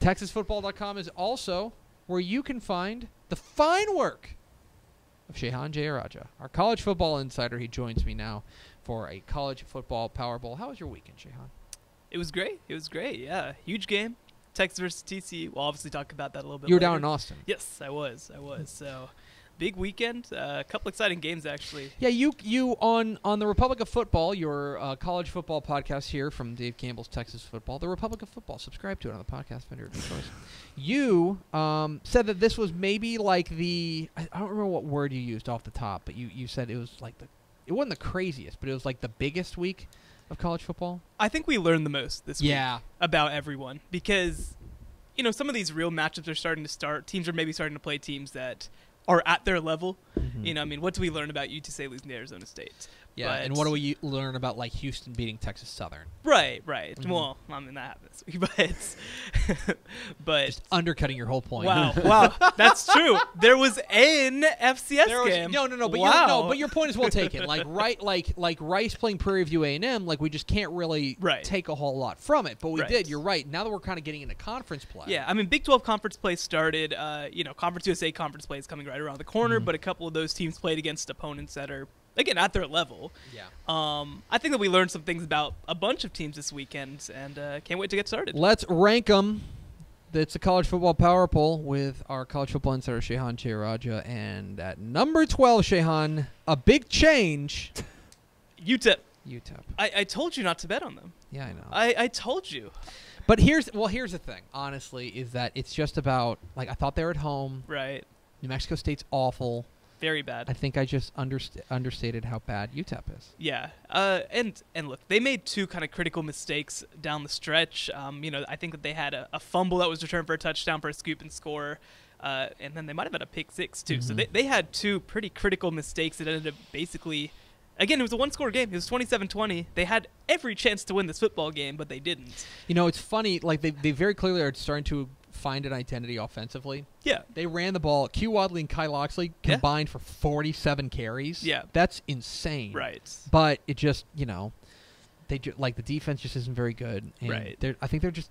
TexasFootball.com is also where you can find the fine work of Shehan Jayaraja, our college football insider. He joins me now for a college football Power Bowl. How was your weekend, Shehan? It was great. Yeah. Huge game. Texas versus TCU. We'll obviously talk about that a little bit You were later. down in Austin. Yes, I was. So, big weekend. A couple exciting games, actually. Yeah, you on the Republic of Football, your college football podcast here from Dave Campbell's Texas Football, the Republic of Football. Subscribe to it on the podcast vendor of your choice. You said that this was maybe like I don't remember what word you used off the top, but you said it was like it wasn't the craziest, but it was like the biggest week of college football. I think we learned the most this week Yeah. about everyone because, some of these real matchups are starting to start. Teams are maybe starting to play teams that are at their level. Mm-hmm. What do we learn about UTSA losing to Arizona State? Yeah, But- and what do we learn about like Houston beating Texas Southern? Right. Mhm. Well, that happened this week, but Just undercutting your whole point. wow, that's true. There was an FCS game. No, but wow. but your point is well taken. Like Rice playing Prairie View A&M, like we just can't really take a whole lot from it. But we did. You're right. Now that we're kind of getting into conference play. Yeah, Big 12 conference play started. Conference USA conference play is coming right around the corner, but a couple of those teams played against opponents that are, again, at their level. Yeah. I think that we learned some things about a bunch of teams this weekend, and can't wait to get started. Let's rank them. It's a college football power poll with our college football insider, Shehan Jayaraja. And at number 12, Shehan, a big change. UTEP. UTEP. I told you not to bet on them. Yeah, I know. I told you. But here's the thing, honestly, is that it's just about, like, I thought they were at home. Right. New Mexico State's awful. Very bad. I think I just understated how bad UTEP is. Yeah. And look, they made two kind of critical mistakes down the stretch. I think that they had a fumble that was returned for a touchdown for a scoop and score. And then they might have had a pick six, too. So they had two pretty critical mistakes that ended up basically, again, it was a one-score game. It was 27-20. They had every chance to win this football game, but they didn't. It's funny. Like, they very clearly are starting to find an identity offensively. Yeah. They ran the ball. Q Wadley and Kai Loxley combined for 47 carries. Yeah. That's insane. Right. But it just, the defense just isn't very good. And right. I think they're just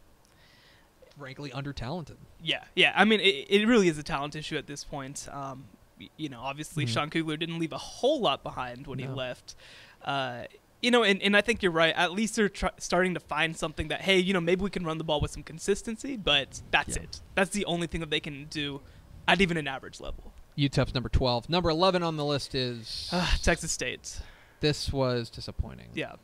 frankly under-talented. Yeah. It really is a talent issue at this point. Obviously Sean Kugler didn't leave a whole lot behind when he left. And I think you're right. At least they're starting to find something that, hey, maybe we can run the ball with some consistency, but that's it. That's the only thing that they can do at even an average level. UTEP's number 12. Number 11 on the list is Texas State. This was disappointing. Yeah.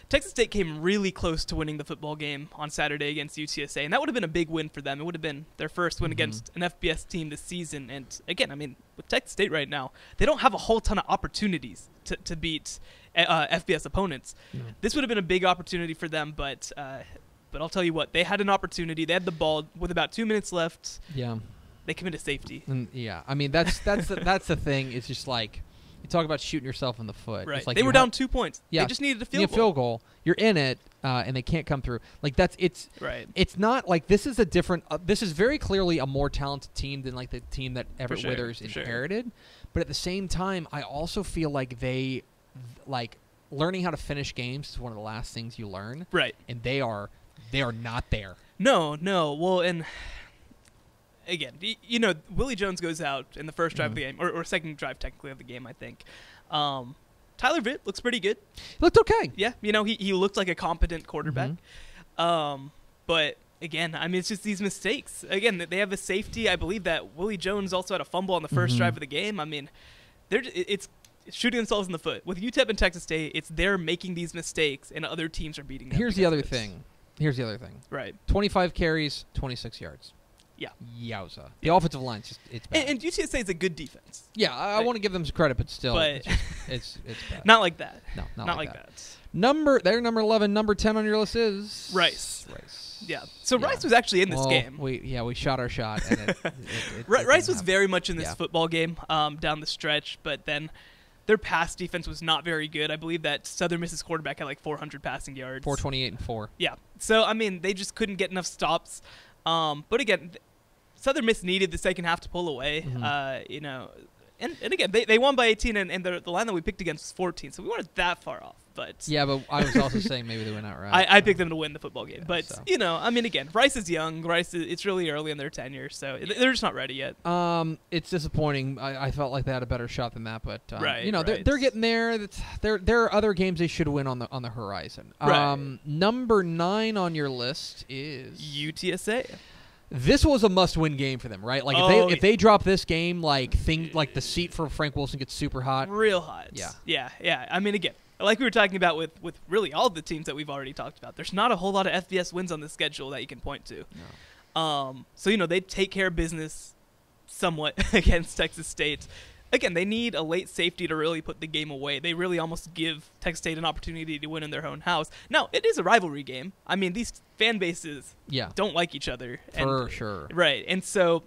Texas State came really close to winning the football game on Saturday against UTSA, and that would have been a big win for them. It would have been their first win against an FBS team this season. And, again, with Texas State right now, they don't have a whole ton of opportunities to beat FBS opponents. No. This would have been a big opportunity for them, but I'll tell you what, they had an opportunity. They had the ball with about 2 minutes left. Yeah. They committed safety. That's the thing. It's just like, you talk about shooting yourself in the foot. Right. It's like they were down 2 points. Yeah. They just needed a field goal. You're in it, and they can't come through. Like, right. It's not like this is a different. This is very clearly a more talented team than like the team that Everett Withers inherited. But at the same time, I also feel like they, like, learning how to finish games is one of the last things you learn. Right. And they are not there. No. Well, and again, Willie Jones goes out in the first drive of the game, or second drive technically of the game, I think. Tyler Vitt looks pretty good. He looked okay. Yeah, he looked like a competent quarterback. But again, it's just these mistakes. Again, they have a safety. I believe that Willie Jones also had a fumble on the first drive of the game. It's shooting themselves in the foot. With UTEP and Texas State, it's they're making these mistakes, and other teams are beating them. Here's the other thing. Right. 25 carries, 26 yards. Yeah. Yowza. The offensive line, it's bad. And UTSA is a good defense. Yeah, I want to give them some credit, but still, it's bad. Not like that. No, not like that. Number 11. Number 10 on your list is Rice. Yeah. So Rice was actually in this game. We shot our shot. And Rice was very much in this football game down the stretch, but then their pass defense was not very good. I believe that Southern Miss's quarterback had like 400 passing yards. 428 and 4. Yeah. So, they just couldn't get enough stops. But again, Southern Miss needed the second half to pull away. And again, they won by 18, and the line that we picked against was 14, so we weren't that far off. But I was also saying maybe they win outright. I picked them to win the football game. Yeah, but, so. I mean, again, Rice is young. It's really early in their tenure, so they're just not ready yet. It's disappointing. I felt like they had a better shot than that, but Right. they're getting there. There are other games they should win on the horizon. Right. Number 9 on your list is UTSA. This was a must-win game for them, right? Like if they drop this game, like the seat for Frank Wilson gets super hot, real hot. Yeah. I mean, again, like we were talking about with really all the teams that we've already talked about, there's not a whole lot of FBS wins on the schedule that you can point to. No. So they take care of business somewhat against Texas State. Again, they need a late safety to really put the game away. They really almost give Texas State an opportunity to win in their own house. Now, it is a rivalry game. I mean, these fan bases don't like each other. For sure. Right. And so,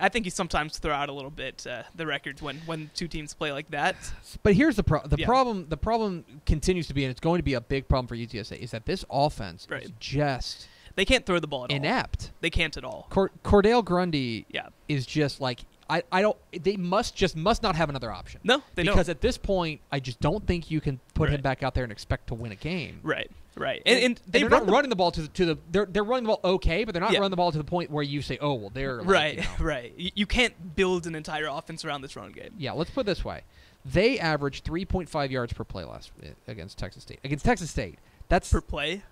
I think you sometimes throw out a little bit the records when two teams play like that. But here's the problem. The problem continues to be, and it's going to be a big problem for UTSA, is that this offense is just they can't throw the ball at all. Inept. They can't at all. Cordell Grundy is just like they must not have another option. No, they don't. Because at this point, I just don't think you can put him back out there and expect to win a game. Right. And they're not running the ball to the they're running the ball okay, but they're not running the ball to the point where you say, oh well, they're like, right. You can't build an entire offense around this run game. Yeah, let's put it this way: they averaged 3.5 yards per play against Texas State. Against Texas State, that's per play.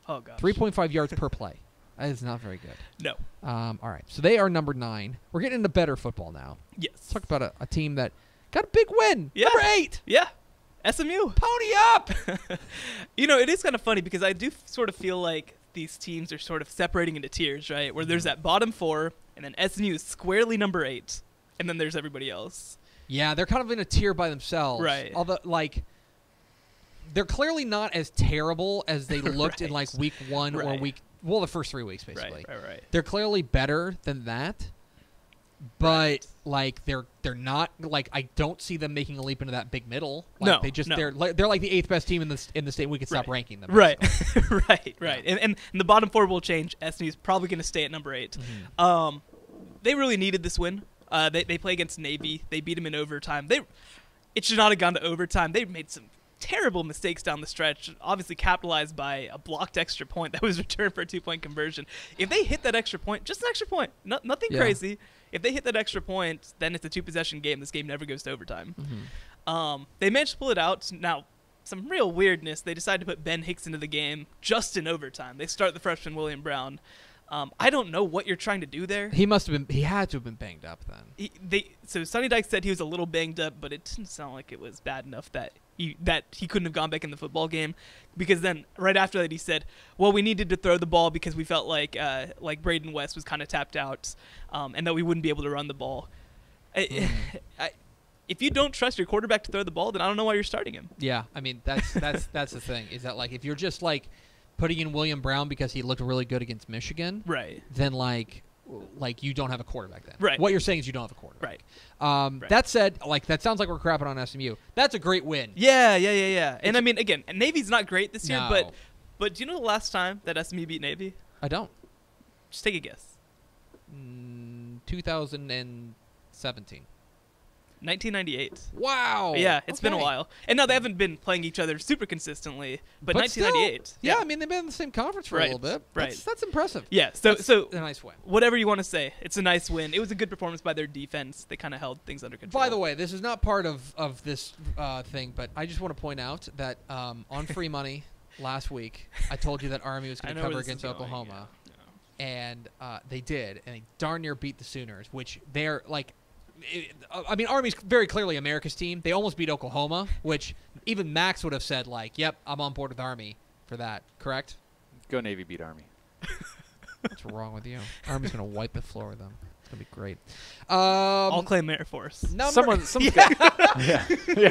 Oh gosh, 3.5 yards per play. That is not very good. No. All right. So they are number 9. We're getting into better football now. Yes. Let's talk about a team that got a big win. Yeah. Number 8. Yeah. SMU. Pony up. It is kind of funny because I do sort of feel like these teams are sort of separating into tiers, right? Where there's that bottom 4, and then SMU is squarely number 8, and then there's everybody else. Yeah, they're kind of in a tier by themselves. Right. Although, they're clearly not as terrible as they looked in, week 1 or the first 3 weeks, basically. Right. They're clearly better than that, but they're not I don't see them making a leap into that big middle. They're like the 8th best team in the state. We could stop ranking them. Right. Right. And the bottom 4 will change. SMU is probably going to stay at number 8. Mm-hmm. They really needed this win. They play against Navy. They beat them in overtime. It should not have gone to overtime. They made some terrible mistakes down the stretch, obviously capitalized by a blocked extra point that was returned for a 2-point conversion. If they hit that extra point, just an extra point, nothing crazy. If they hit that extra point, then it's a 2-possession game. This game never goes to overtime. Mm-hmm. They managed to pull it out. Now, some real weirdness. They decided to put Ben Hicks into the game just in overtime. They start the freshman William Brown. I don't know what you're trying to do there. He had to have been banged up then. So Sonny Dykes said he was a little banged up, but it didn't sound like it was bad enough that he couldn't have gone back in the football game, because then right after that he said, well, we needed to throw the ball because we felt like Braden West was kind of tapped out, and that we wouldn't be able to run the ball. If you don't trust your quarterback to throw the ball, then I don't know why you're starting him. Yeah, I mean that's the thing, is that if you're just putting in William Brown because he looked really good against Michigan, right? Then you don't have a quarterback then. Right. What you're saying is you don't have a quarterback. Right. That said, that sounds like we're crapping on SMU. That's a great win. Yeah. And I mean, again, Navy's not great this year, No. but do you know the last time that SMU beat Navy? I don't. Just take a guess. 2017. 1998. Wow. Yeah, it's been a while. And now they haven't been playing each other super consistently, but 1998. Still, yeah, I mean, they've been in the same conference for a little bit. Right. That's impressive. Yeah, that's a nice win. Whatever you want to say, it's a nice win. It was a good performance by their defense. They kind of held things under control. By the way, this is not part of this thing, but I just want to point out that on Free Money last week, I told you that Army was going to cover against Oklahoma. Yeah. And they did, and they darn near beat the Sooners, which they're Army's very clearly America's team. They almost beat Oklahoma, which even Max would have said, yep, I'm on board with Army for that. Correct? Go Navy, beat Army. What's wrong with you? Army's going to wipe the floor with them. It's going to be great. I'll claim Air Force. Someone's yeah. yeah,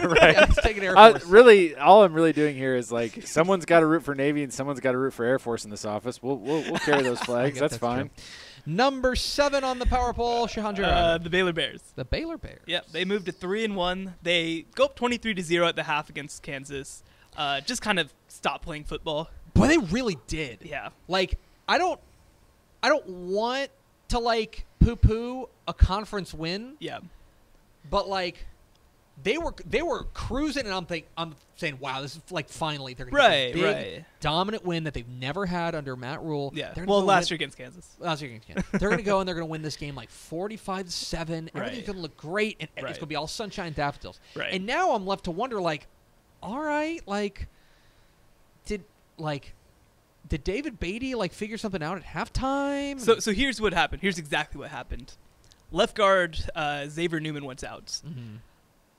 right. Yeah, let's take an Air Force. Really, all I'm really doing here is someone's got to root for Navy and someone's got to root for Air Force in this office. We'll carry those flags. That's fine. True. Number 7 on the power poll, Shahan Jarrah. The Baylor Bears. The Baylor Bears. Yep, they moved to 3-1. They go up 23-0 at the half against Kansas. Just kind of stopped playing football. Boy, they really did. Yeah. I don't want to poo-poo a conference win. Yeah. But they were cruising, and I'm saying, wow, this is like finally they're gonna Right, get this big right. dominant win that they've never had under Matt Rule. Yeah. They're Well, gonna last win- year against Kansas. Last year against Kansas. They're gonna go and they're gonna win this game like 45-7. Everything's Right. gonna look great, and Right. it's gonna be all sunshine and daffodils. Right. And now I'm left to wonder, like, all right, like, did David Beatty like figure something out at halftime? So here's what happened. Here's exactly what happened. Left guard Xavier Newman went out. Mhm.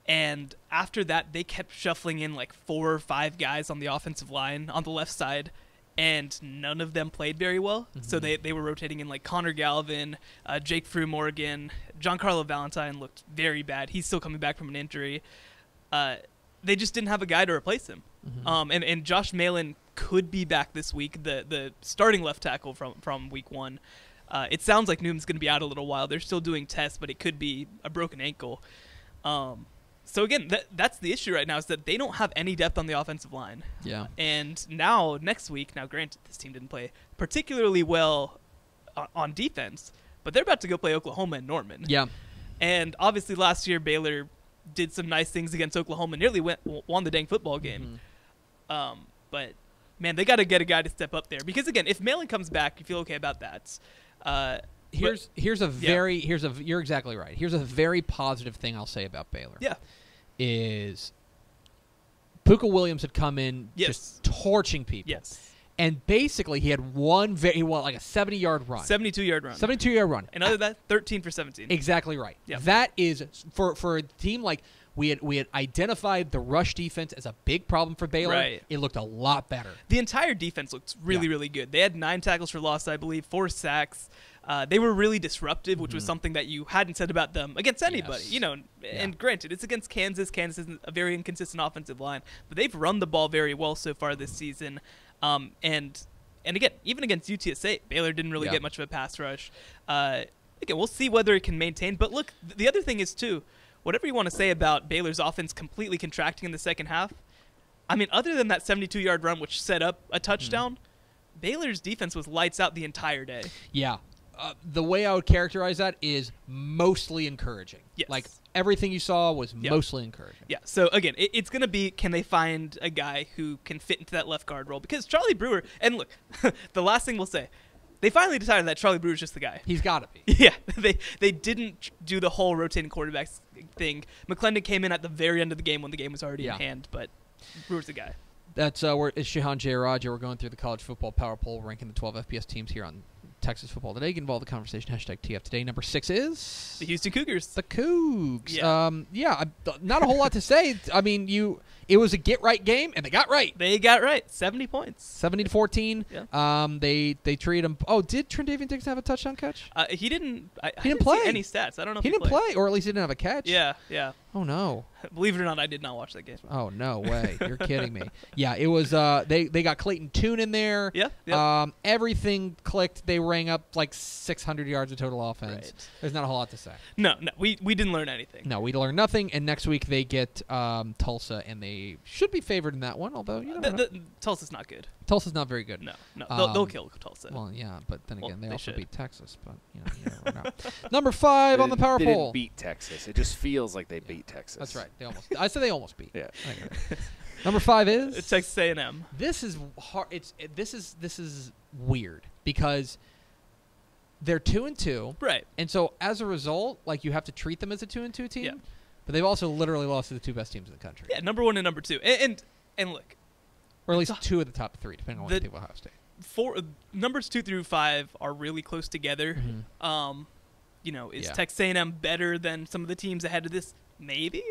And after that, they kept shuffling in like 4 or 5 guys on the offensive line on the left side, and none of them played very well. So they were rotating in like Connor Galvin, Jake Frew Morgan, Giancarlo Valentine looked very bad. He's still coming back from an injury. They just didn't have a guy to replace him. And Josh Malin could be back this week, the starting left tackle from week 1. It sounds like Newman's going to be out a little while. They're still doing tests, but it could be a broken ankle. So again, that's the issue right now, is that they don't have any depth on the offensive line. Yeah. And now next week, now granted this team didn't play particularly well on defense, but they're about to go play Oklahoma and Norman. Yeah. And obviously last year Baylor did some nice things against Oklahoma, nearly won the dang football game. But man, they got to get a guy to step up there, because again, if Malin comes back, you feel okay about that. You're exactly right. Here's a very positive thing I'll say about Baylor. Yeah. Is Puka Williams had come in Yes. just torching people. Yes. And basically he had one like a 70-yard run. 72-yard run. 72-yard run. And other than that, 13 for 17. Exactly right. Yep. That is for a team like we had identified the rush defense as a big problem for Baylor. Right. It looked a lot better. The entire defense looked really, Yeah. really good. They had 9 tackles for loss, I believe, 4 sacks. They were really disruptive, which was something that you hadn't said about them against anybody. Yes. You know, and granted, it's against Kansas. Kansas is a very inconsistent offensive line, but they've run the ball very well so far this season. And again, even against UTSA, Baylor didn't really get much of a pass rush. Again, we'll see whether it can maintain. But look, the other thing is, too, whatever you want to say about Baylor's offense completely contracting in the second half, I mean, other than that 72-yard run, which set up a touchdown, Baylor's defense was lights out the entire day. Yeah. The way I would characterize that is mostly encouraging. Yes. Like, everything you saw was mostly encouraging. Yeah, so again, it's going to be, can they find a guy who can fit into that left guard role? Because Charlie Brewer, and look, the last thing we'll say, they finally decided that Charlie Brewer's just the guy. He's got to be. Yeah, they didn't do the whole rotating quarterbacks thing. McClendon came in at the very end of the game when the game was already in hand, but Brewer's the guy. That's it's Shihan Jayaraja. We're going through the college football power poll, ranking the 12 FBS teams here on Texas Football Today. Get involved in the conversation. #TF Today. Number 6 is The Houston Cougars. the Cougs. Yeah. Not a whole lot to say. I mean, it was a get right game, and they got right. They got right. 70 points. 70-14. Yeah. They treated him. Oh, did Trendavian Dixon have a touchdown catch? He didn't. I didn't didn't play. see any stats. I don't know if He didn't played. play, or at least he didn't have a catch. Yeah. Oh no. Believe it or not, I did not watch that game. Oh no way! You're kidding me. Yeah, it was. They got Clayton Tune in there. Yeah. Everything clicked. They rang up like 600 yards of total offense. Right. There's not a whole lot to say. No, we didn't learn anything. No, we learned nothing. And next week they get Tulsa, and they should be favored in that one. Although Tulsa's not good. Tulsa's not very good. No. They'll kill Tulsa. Well, yeah, but then again, they also should. beat Texas. But you never know. Number 5 on the power they poll. didn't beat Texas. It just feels like they beat Texas. That's right. I said they almost beat. Yeah. I get it. Number 5 is It's Texas A&M. This is hard. This is weird because they're 2-2, Right. and so as a result, like you have to treat them as a 2-2 team. Yeah. But they've also literally lost to the 2 best teams in the country. Yeah, number 1 and number 2. And look, Or at least 2 of the top 3, depending on what you think of Ohio State. Numbers 2 through 5 are really close together. Is Texas A&M better than some of the teams ahead of this? Maybe.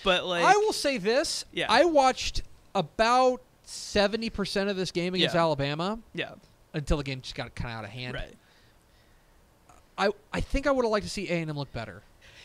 But like, I will say this. Yeah. I watched about 70% of this game against Alabama. Yeah. Until the game just got kind of out of hand. Right. I think I would have liked to see A&M look better.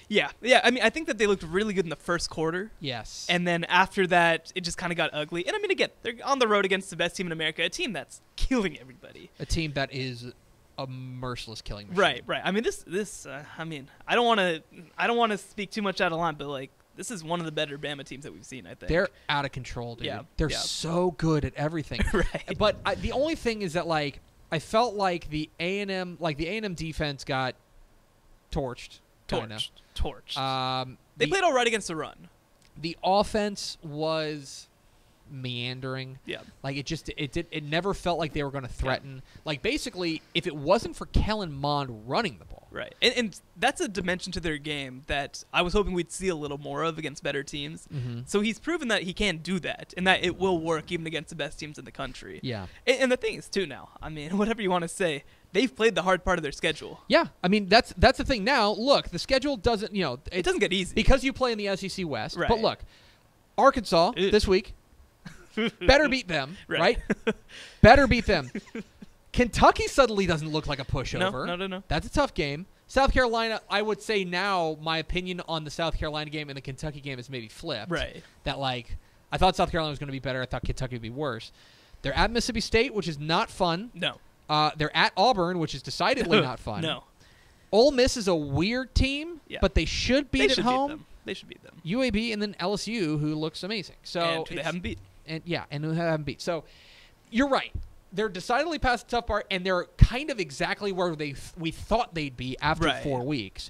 Yeah. I mean, I think that they looked really good in the first quarter. Yes. And then after that, it just kind of got ugly. And I mean, again, they're on the road against the best team in America, a team that's killing everybody. A team that is a merciless killing machine. Right. I mean, this. I mean, I don't want to speak too much out of line, but like, this is one of the better Bama teams that we've seen. I think they're out of control, dude. Yeah. They're so good at everything. Right. But the only thing is that like I felt like the A&M defense got torched. Torched. They played all right against the run. The offense was meandering. Yeah. Like it never felt like they were going to threaten. Yeah. Like basically, if it wasn't for Kellen Mond running the ball. Right. And that's a dimension to their game that I was hoping we'd see a little more of against better teams. Mm-hmm. So he's proven that he can do that and that it will work even against the best teams in the country. Yeah. And the thing is, too, now, I mean, whatever you want to say, they've played the hard part of their schedule. Yeah. I mean, that's the thing. Now, look, the schedule doesn't, it doesn't get easy. Because you play in the SEC West. Right. But look, Arkansas this week, better beat them, right? Better beat them. Kentucky suddenly doesn't look like a pushover. No. That's a tough game. South Carolina, I would say now, my opinion on the South Carolina game and the Kentucky game is maybe flipped. Right. That, I thought South Carolina was going to be better. I thought Kentucky would be worse. They're at Mississippi State, which is not fun. No. They're at Auburn, which is decidedly not fun. No. Ole Miss is a weird team, but they should beat at home. They should beat them. UAB and then LSU, who looks amazing. So and who they haven't beat. And who haven't beat. So you're right. They're decidedly past the tough part, and they're kind of exactly where we thought they'd be after 4 weeks.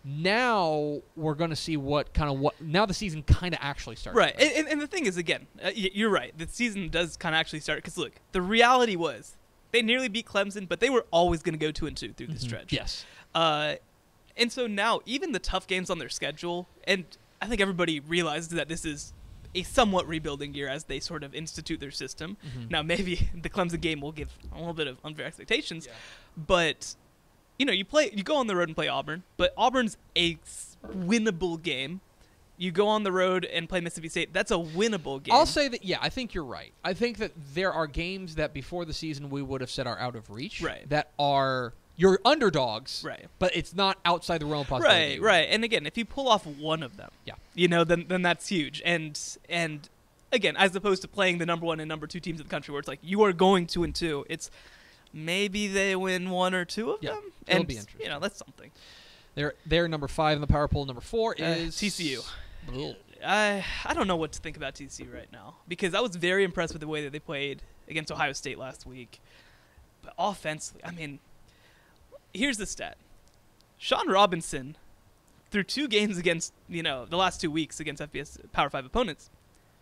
Now we're going to see now the season kind of actually starts. Right. And the thing is, again, you're right. The season does kind of actually start because, look, the reality was they nearly beat Clemson, but they were always going to go 2-2 through the stretch. Yes. And so now even the tough games on their schedule, and I think everybody realizes that this is a somewhat rebuilding year as they sort of institute their system. Mm-hmm. Now, maybe the Clemson game will give a little bit of unfair expectations, but you go on the road and play Auburn, but Auburn's a winnable game. You go on the road and play Mississippi State. That's a winnable game. I'll say that, I think you're right. I think that there are games that before the season we would have said are out of reach. Right. That are your underdogs. Right. But it's not outside the realm of possibility. Right. And again, if you pull off one of them, then that's huge. And again, as opposed to playing the number 1 and number 2 teams in the country where it's like you are going 2-2, it's maybe they win 1 or 2 of them. It'll be interesting. That's something. They're number 5 in the power poll. Number 4 is TCU. I don't know what to think about TCU right now because I was very impressed with the way that they played against Ohio State last week. But offensively, I mean, here's the stat. Sean Robinson, through 2 games against, the last 2 weeks against FBS Power 5 opponents,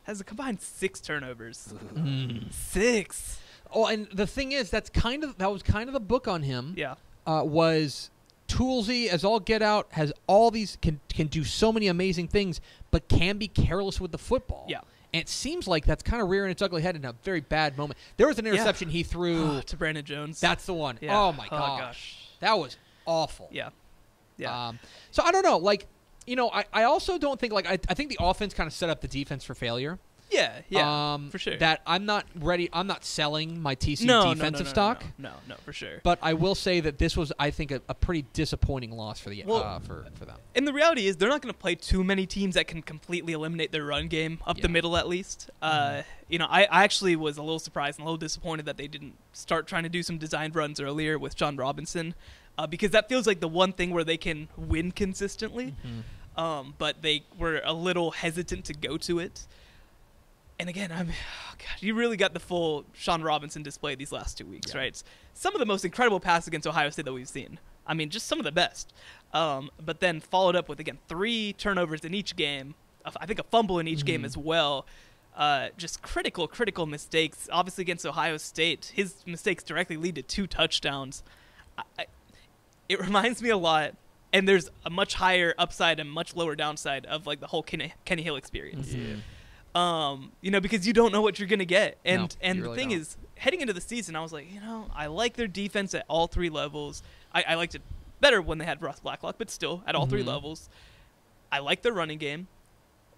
has a combined 6 turnovers. 6. Oh, and the thing is, that was kind of the book on him. Yeah. Was toolsy as all get out, has all these, can do so many amazing things, but can be careless with the football. Yeah. And it seems like that's kind of rearing its ugly head in a very bad moment. There was an interception he threw. To Brandon Jones. That's the one. Yeah. Oh, my gosh. That was awful. Yeah. So I don't know. I also don't think, I think the offense kind of set up the defense for failure. Yeah, for sure. That I'm not ready. I'm not selling my TC defensive stock. No, for sure. But I will say that this was, I think, a pretty disappointing loss for them. And the reality is, they're not going to play too many teams that can completely eliminate their run game up the middle, at least. I actually was a little surprised and a little disappointed that they didn't start trying to do some designed runs earlier with John Robinson, because that feels like the one thing where they can win consistently. Mm-hmm. But they were a little hesitant to go to it. And again, you really got the full Sean Robinson display these last 2 weeks, right? Some of the most incredible passes against Ohio State that we've seen. I mean, just some of the best. But then followed up with, again, 3 turnovers in each game. I think a fumble in each game as well. Just critical mistakes. Obviously against Ohio State, his mistakes directly lead to 2 touchdowns. It reminds me a lot, and there's a much higher upside and much lower downside of the whole Kenny Hill experience. Mm-hmm. Because you don't know what you're going to get. And the really thing is, heading into the season, I was like, I like their defense at all 3 levels. I liked it better when they had Ross Blacklock, but still at all 3 levels. I like their running game.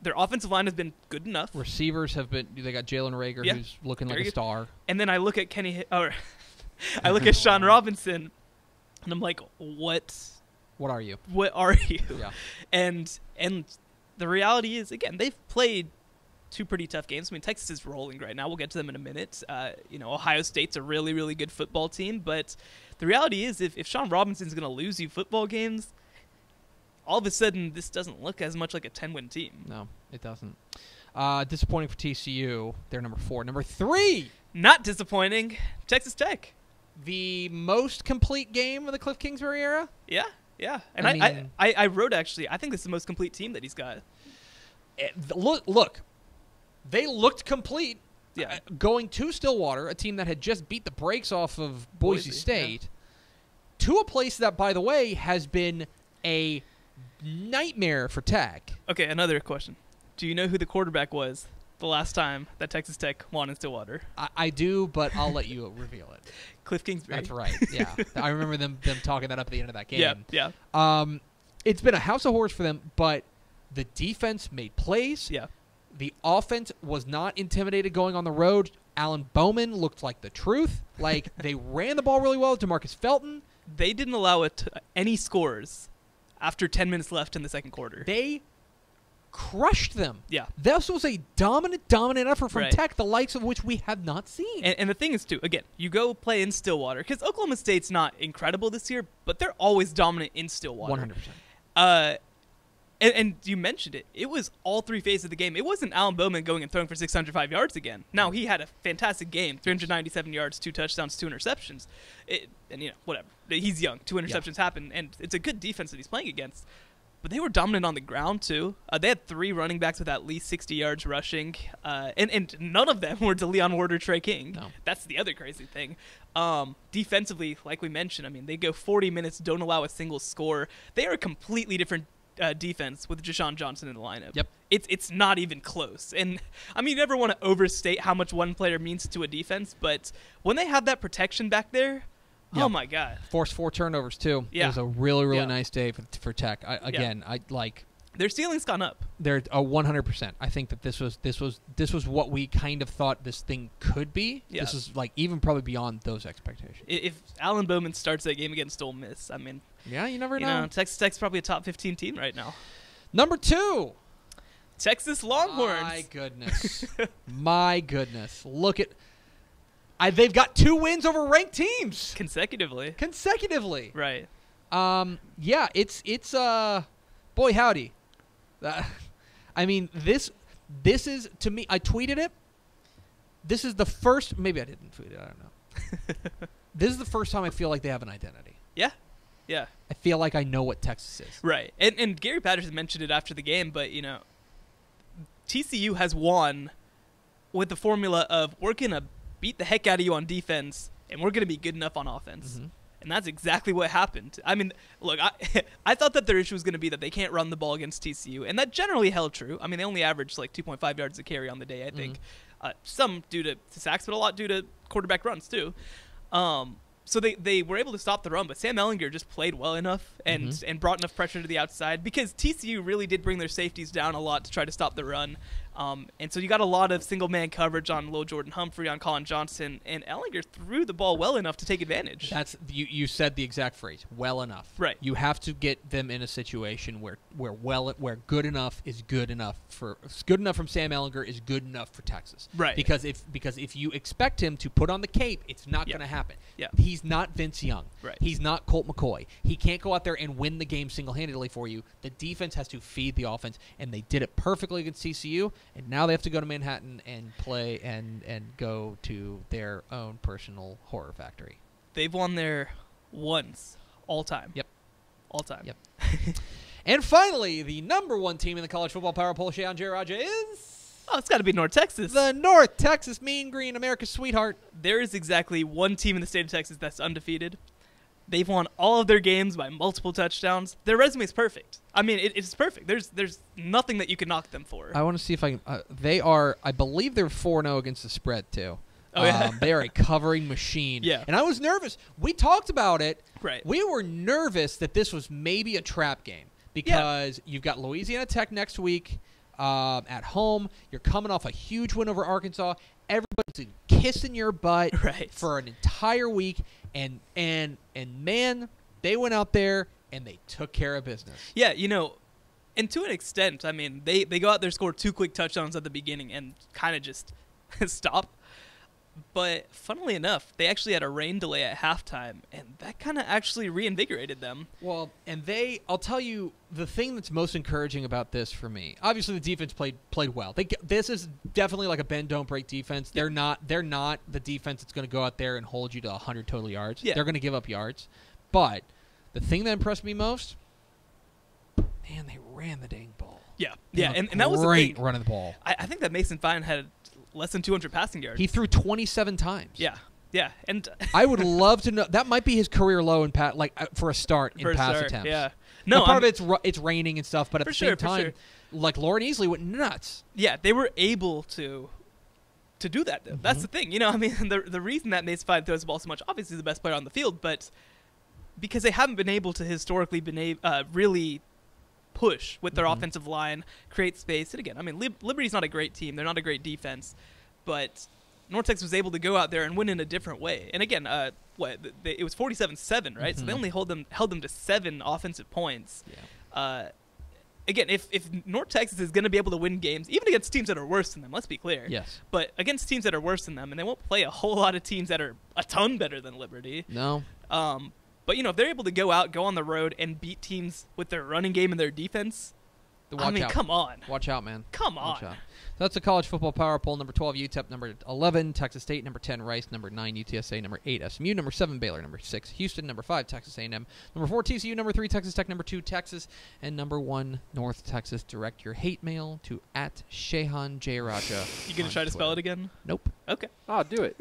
Their offensive line has been good enough. Receivers have been, they got Jalen Reagor, who's looking like a star. And then I look at I look at Sean Robinson, and I'm like, what? What are you? What are you? Yeah. And the reality is, again, they've played 2 pretty tough games. I mean, Texas is rolling right now. We'll get to them in a minute. Ohio State's a really, really good football team. But the reality is, if Sean Robinson's going to lose you football games, all of a sudden this doesn't look as much like a 10-win team. No, it doesn't. Disappointing for TCU. They're number 4. Number 3. Not disappointing. Texas Tech. The most complete game of the Cliff Kingsbury era? Yeah. And I wrote, actually, I think this is the most complete team that he's got. Look, they looked complete. Yeah. Going to Stillwater, a team that had just beat the brakes off of Boise State, to a place that, by the way, has been a nightmare for Tech. Okay, another question. Do you know who the quarterback was the last time that Texas Tech won in Stillwater? I do, but I'll let you reveal it. Cliff Kingsbury. That's right. Yeah, I remember them talking that up at the end of that game. Yeah. It's been a house of horrors for them, but the defense made plays. Yeah. The offense was not intimidated going on the road. Alan Bowman looked like the truth. Like, they ran the ball really well. DeMarcus Felton. They didn't allow any scores after 10 minutes left in the second quarter. They crushed them. Yeah. This was a dominant effort from Right. Tech, the likes of which we have not seen. And the thing is, too, again, you go play in Stillwater, because Oklahoma State's not incredible this year, but they're always dominant in Stillwater. 100%. And you mentioned it. It was all three phases of the game. It wasn't Alan Bowman going and throwing for 605 yards again. Now, he had a fantastic game, 397 yards, 2 touchdowns, 2 interceptions. Whatever. He's young. 2 interceptions happen, and it's a good defense that he's playing against. But they were dominant on the ground, too. They had 3 running backs with at least 60 yards rushing, and none of them were to Leon Ward or Trey King. No. That's the other crazy thing. Defensively, like we mentioned, I mean, they go 40 minutes, don't allow a single score. They are a completely different defense with Jashawn Johnson in the lineup. Yep. It's not even close. And, I mean, you never want to overstate how much one player means to a defense, but when they have that protection back there, Yep. oh, my God. Forced 4 turnovers, too. Yeah. It was a really, really Yeah. nice day for Tech. Their ceiling's gone up. They're 100%. I think that this was what we kind of thought this thing could be. Yeah. This is even probably beyond those expectations. If Alan Bowman starts that game against Ole Miss, I mean, Yeah, you never you know, Texas Tech's probably a top 15 team right now. Number 2. Texas Longhorns. My goodness. My goodness. Look at they've got 2 wins over ranked teams Consecutively. Right. Yeah, It's boy howdy. I mean, this is, to me, I tweeted it. This is the first, maybe I didn't tweet it, I don't know. This is the first time I feel like they have an identity. Yeah. Yeah. I feel like I know what Texas is. Right. And Gary Patterson mentioned it after the game, but, you know, TCU has won with the formula of we're going to beat the heck out of you on defense, and we're going to be good enough on offense. Mm-hmm. And that's exactly what happened. I mean, look, I thought that their issue was going to be that they can't run the ball against TCU, and that generally held true. I mean, they only averaged like 2.5 yards a carry on the day, I think. Some due to sacks, but a lot due to quarterback runs, too. So they were able to stop the run, but Sam Ehlinger just played well enough and brought enough pressure to the outside because TCU really did bring their safeties down a lot to try to stop the run. And so you got a lot of single-man coverage on Lil Jordan Humphrey, on Colin Johnson, and Ehlinger threw the ball well enough to take advantage. That's you said the exact phrase, well enough. Right. You have to get them in a situation where good enough is good enough good enough from Sam Ehlinger is good enough for Texas. Right. Because if you expect him to put on the cape, it's not going to happen. Yeah. He's not Vince Young. Right. He's not Colt McCoy. He can't go out there and win the game single-handedly for you. The defense has to feed the offense, and they did it perfectly against TCU, and now they have to go to Manhattan and play and go to their own personal horror factory. They've won there once, all time. Yep. All time. Yep. And finally, the number 1 team in the college football power poll, Shea on J. Raja, is... Oh, it's got to be North Texas. The North Texas Mean Green, America's sweetheart. There is exactly one team in the state of Texas that's undefeated. They've won all of their games by multiple touchdowns. Their resume is perfect. I mean, it's perfect. There's nothing that you can knock them for. I want to see if I can... they are... I believe they're 4-0 against the spread, too. Oh, yeah. They are a covering machine. Yeah. And I was nervous. We talked about it. Right. We were nervous that this was maybe a trap game because you've got Louisiana Tech next week at home. You're coming off a huge win over Arkansas. Everybody's kissing your butt for an entire week. And man, they went out there and they took care of business. Yeah, you know, and to an extent, I mean, they go out there, score 2 quick touchdowns at the beginning and kind of just stop. But funnily enough, they actually had a rain delay at halftime, and that kind of actually reinvigorated them. Well, and I'll tell you, the thing that's most encouraging about this for me, obviously the defense played well. This is definitely like a bend, don't break defense. They're not the defense that's going to go out there and hold you to 100 total yards. Yeah. They're going to give up yards. But the thing that impressed me most, man, they ran the dang ball. Yeah, They yeah, were and that was a great thing. running the ball. I think that Mason Fine had less than 200 passing yards. He threw 27 times. Yeah, yeah, and I would love to know. That might be his career low in for a start in pass attempts. Yeah, No, no, part of it's raining and stuff, but at For the same sure, for time, sure. like Lauren Easley went nuts. yeah, they were able to do that. Though. That's the thing. I mean, the reason that Mason Fine throws the ball so much, obviously, he's the best player on the field, but because they haven't been able to historically really push with their offensive line, create space. And again, I mean, Liberty's not a great team. They're not a great defense, but North Texas was able to go out there and win in a different way. And again, it was 47-7, right? So they only held them to 7 offensive points. Yeah. Again, if North Texas is going to be able to win games, even against teams that are worse than them, let's be clear. Yes. But against teams that are worse than them, and they won't play a whole lot of teams that are a ton better than Liberty. No. But, if they're able to go on the road and beat teams with their running game and their defense, Watch out. come on. Watch out, man. Come on. Watch out. That's the college football power poll. Number 12, UTEP. Number 11, Texas State. Number 10, Rice. Number 9, UTSA. Number 8, SMU. Number 7, Baylor. Number 6, Houston. Number 5, Texas A&M. Number 4, TCU. Number 3, Texas Tech. Number 2, Texas. And number 1, North Texas. Direct your hate mail to @Shehan J. Raja. You going to try to spell it again? Nope. Okay. Oh, do it.